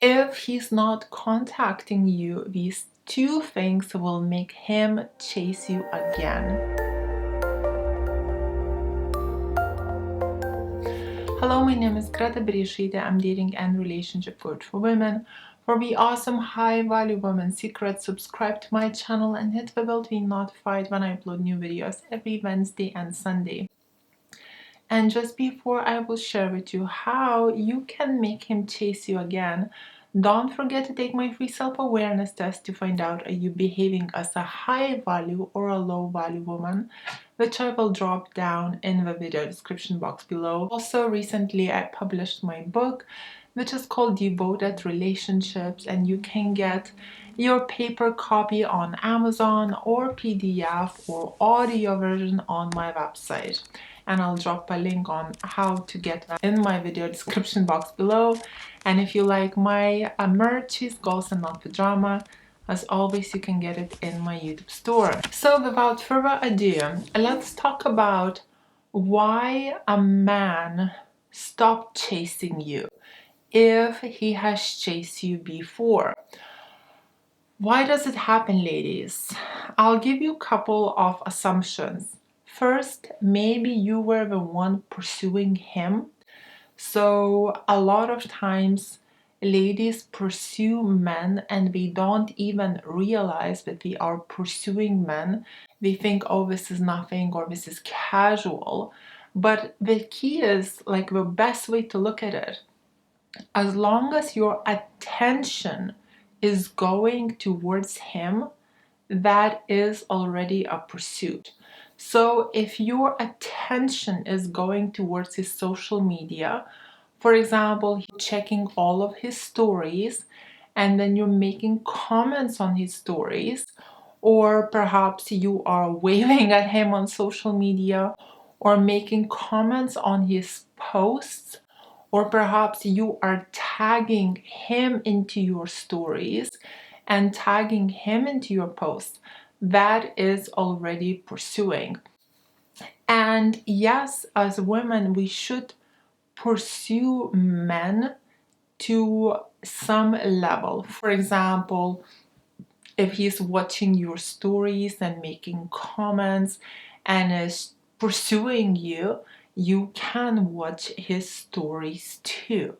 If he's not contacting you, these two things will make him chase you again. Hello, my name is Greta Bereisaite. I'm dating and relationship coach for women. For the awesome high value women secrets, subscribe to my channel and hit the bell to be notified when I upload new videos every Wednesday and Sunday. And just before I will share with you how you can make him chase you again, don't forget to take my free self-awareness test to find out are you behaving as a high value or a low value woman, which I will drop down in the video description box below. Also, recently I published my book, which is called Devoted Relationships, and you can get your paper copy on Amazon or PDF or audio version on my website. And I'll drop a link on how to get that in my video description box below. And if you like my merch, is Goals and Not Pajama, as always, you can get it in my YouTube store. So without further ado, let's talk about why a man stopped chasing you if he has chased you before. Why does it happen, ladies? I'll give you a couple of assumptions. First, maybe you were the one pursuing him. So a lot of times ladies pursue men and they don't even realize that they are pursuing men. They think, oh, this is nothing or this is casual. But the key is, like, the best way to look at it, as long as your attention is going towards him, that is already a pursuit. So if your attention is going towards his social media, for example, checking all of his stories, and then you're making comments on his stories, or perhaps you are waving at him on social media or making comments on his posts, or perhaps you are tagging him into your stories and tagging him into your posts, that is already pursuing. And yes, as women, we should pursue men to some level. For example, if he's watching your stories and making comments and is pursuing you, you can watch his stories too,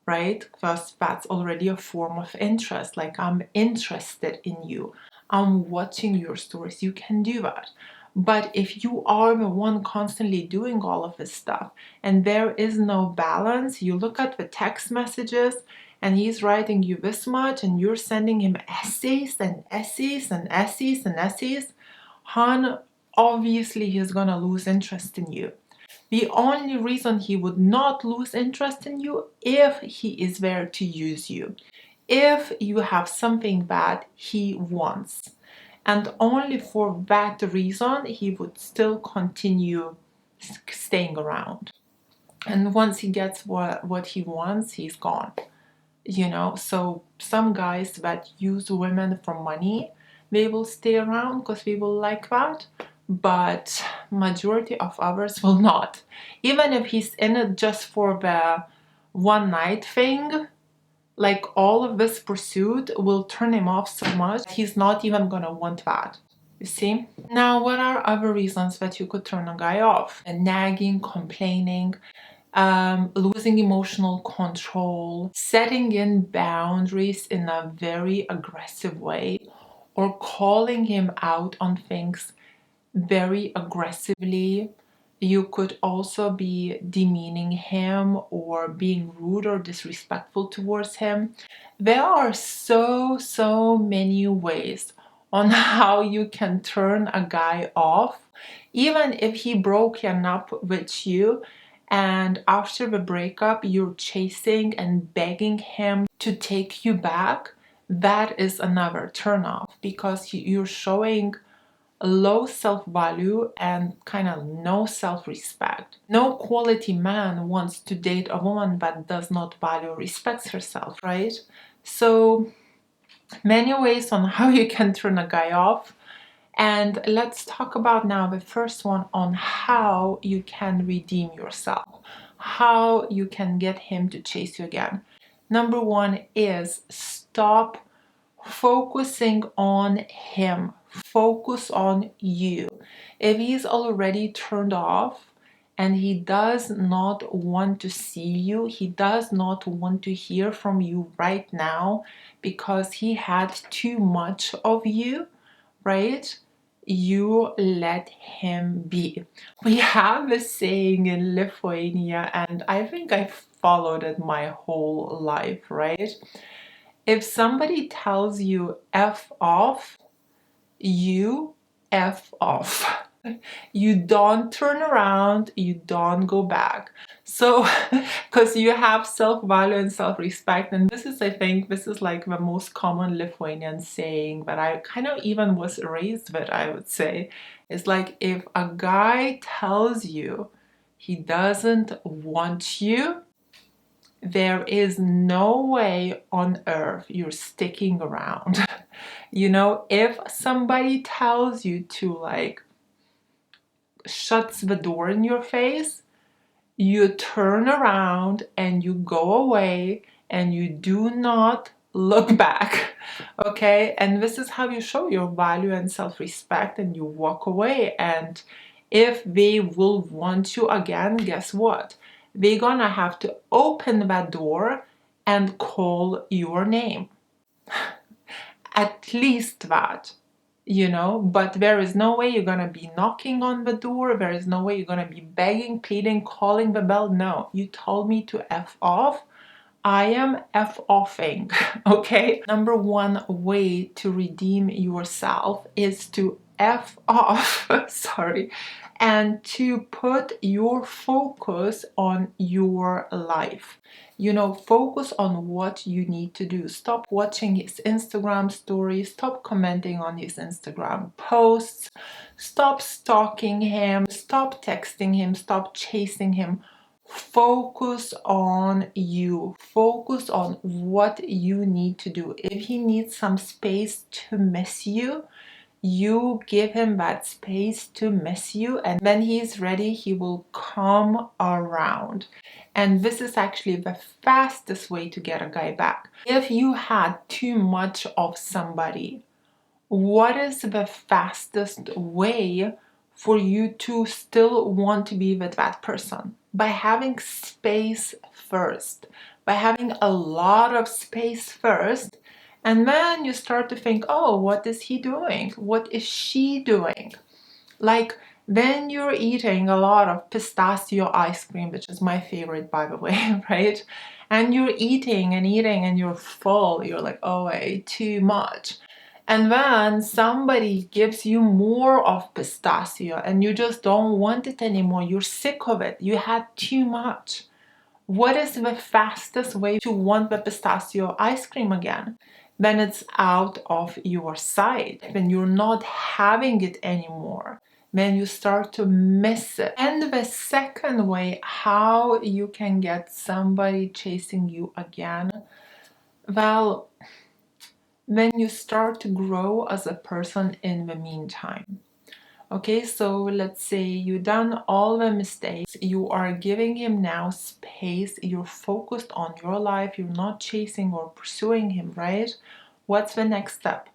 right? Because that's already a form of interest. Like, I'm interested in you, I'm watching your stories. You can do that. But if you are the one constantly doing all of this stuff and there is no balance, you look at the text messages and he's writing you this much and you're sending him essays and essays and essays and essays, hon, obviously he's gonna lose interest in you. The only reason he would not lose interest in you if he is there to use you, if you have something that he wants. And only for that reason he would still continue staying around. And once he gets what he wants, he's gone. You know, so some guys that use women for money, they will stay around because they will like that, but majority of others will not. Even if he's in it just for the one night thing, like, all of this pursuit will turn him off so much he's not even gonna want that. You see? Now, what are other reasons that you could turn a guy off? And nagging, complaining, losing emotional control, setting in boundaries in a very aggressive way, or calling him out on things very aggressively. You could also be demeaning him or being rude or disrespectful towards him. There are so many ways on how you can turn a guy off, even if he broken up with you and after the breakup you're chasing and begging him to take you back. That is another turn off, because you're showing low self-value and kind of no self-respect. No quality man wants to date a woman that does not value or respects herself, right? So many ways on how you can turn a guy off. And let's talk about now the first one, on how you can redeem yourself, how you can get him to chase you again. Number one is stop focusing on him. Focus on you. If he's already turned off and he does not want to see you, he does not want to hear from you right now because he had too much of you, right? You let him be. We have a saying in Lithuania, and I think I followed it my whole life, right? If somebody tells you F off, you F off. You don't turn around, you don't go back. So, because you have self-value and self-respect, and this is, I think, this is like the most common Lithuanian saying that I kind of even was raised with, I would say. It's like if a guy tells you he doesn't want you, there is no way on earth you're sticking around. You know, if somebody tells you to like shuts the door in your face, you turn around and you go away and you do not look back. Okay, and this is how you show your value and self-respect, and you walk away. And if they will want you again, guess what? They're gonna have to open that door and call your name. At least that, you know, but there is no way you're gonna be knocking on the door. There is no way you're gonna be begging, pleading, calling the bell. No, you told me to F off. I am F offing, okay? Number one way to redeem yourself is to F off, sorry, and to put your focus on your life. You know, focus on what you need to do. Stop watching his Instagram stories, stop commenting on his Instagram posts, stop stalking him, stop texting him, stop chasing him. Focus on you. Focus on what you need to do. If he needs some space to miss you, you give him that space to miss you, and when he's ready, he will come around. And this is actually the fastest way to get a guy back. If you had too much of somebody, what is the fastest way for you to still want to be with that person? By having space first, by having a lot of space first, and then you start to think, oh, what is he doing? What is she doing? Like, then you're eating a lot of pistachio ice cream, which is my favorite, by the way, right? And you're eating and eating and you're full. You're like, oh, I ate too much. And then somebody gives you more of pistachio and you just don't want it anymore. You're sick of it. You had too much. What is the fastest way to want the pistachio ice cream again? When it's out of your sight, when you're not having it anymore, when you start to miss it. And the second way how you can get somebody chasing you again, well, when you start to grow as a person in the meantime. Okay, so let's say you've done all the mistakes, you are giving him now space, you're focused on your life, you're not chasing or pursuing him, right? What's the next step?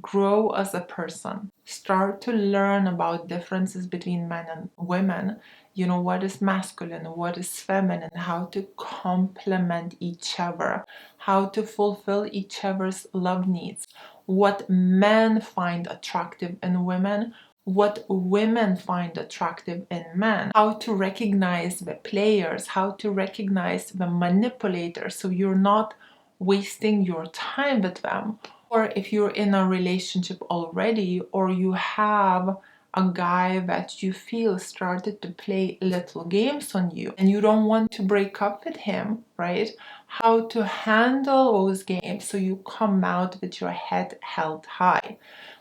Grow as a person. Start to learn about differences between men and women. You know, what is masculine, what is feminine, how to complement each other, how to fulfill each other's love needs, what men find attractive in women, what women find attractive in men, how to recognize the players, how to recognize the manipulators so you're not wasting your time with them. Or if you're in a relationship already, or you have a guy that you feel started to play little games on you and you don't want to break up with him, right? How to handle those games so you come out with your head held high,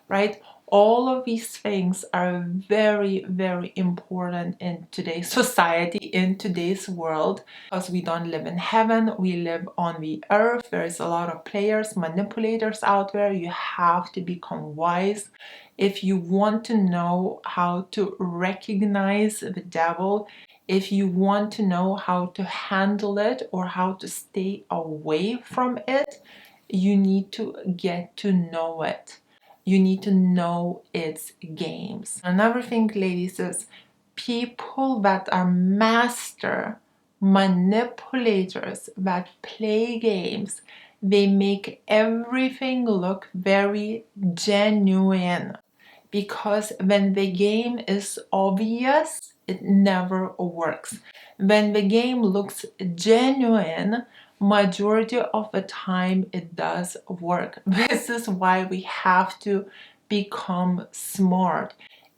right? All of these things are very, very important in today's society, in today's world, because we don't live in heaven, we live on the earth. There's a lot of players, manipulators out there. You have to become wise. If you want to know how to recognize the devil, if you want to know how to handle it or how to stay away from it, you need to get to know it. You need to know its games. Another thing, ladies, is people that are master manipulators that play games, they make everything look very genuine, because when the game is obvious, it never works. When the game looks genuine, majority of the time it does work. This is why we have to become smart,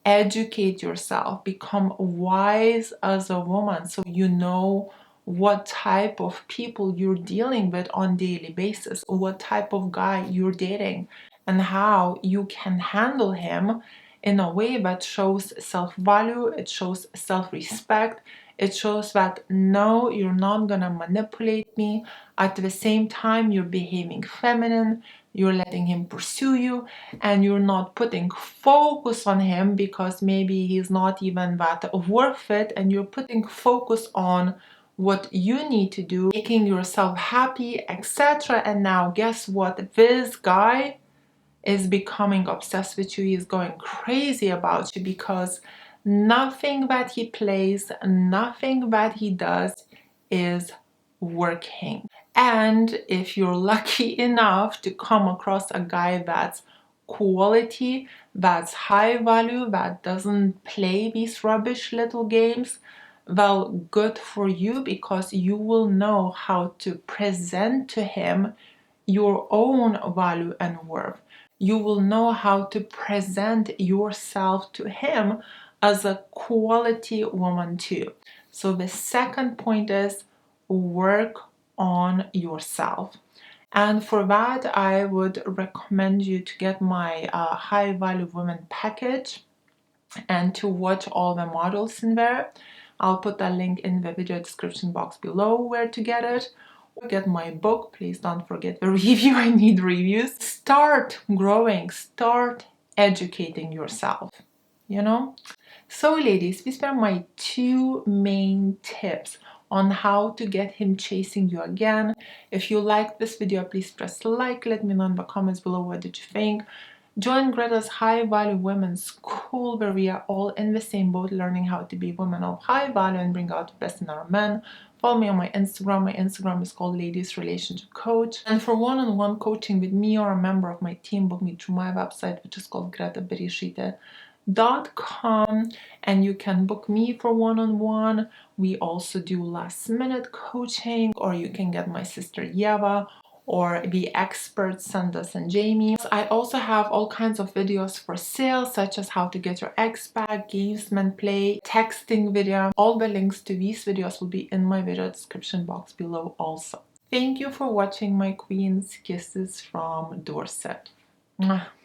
educate yourself, become wise as a woman, so you know what type of people you're dealing with on daily basis, what type of guy you're dating, and how you can handle him in a way that shows self-value, it shows self-respect, it shows that no, you're not gonna manipulate me. At the same time, you're behaving feminine, you're letting him pursue you, and you're not putting focus on him because maybe he's not even that worth it, and you're putting focus on what you need to do, making yourself happy, etc. And now guess what? This guy is becoming obsessed with you. He's going crazy about you because nothing that he plays, nothing that he does is working. And if you're lucky enough to come across a guy that's quality, that's high value, that doesn't play these rubbish little games, well, good for you, because you will know how to present to him your own value and worth. You will know how to present yourself to him as a quality woman too. So the second point is work on yourself. And for that, I would recommend you to get my high value women package and to watch all the models in there. I'll put a link in the video description box below where to get it. Or get my book. Please don't forget the review. I need reviews. Start growing, start educating yourself, you know? So ladies, these were my two main tips on how to get him chasing you again. If you liked this video, please press like. Let me know in the comments below what did you think. Join Greta's High Value Women's School, where we are all in the same boat, learning how to be women of high value and bring out the best in our men. Follow me on my Instagram. My Instagram is called Ladies Relationship Coach. And for one-on-one coaching with me or a member of my team, book me through my website, which is called Bereisaite.com, and you can book me for one-on-one. We also do last-minute coaching, or you can get my sister Yeva or the experts Sandus and Jamie. I also have all kinds of videos for sale, such as how to get your ex back, games men play, texting video. All the links to these videos will be in my video description box below also. Thank you for watching, my queens. Kisses from Dorset. Mwah.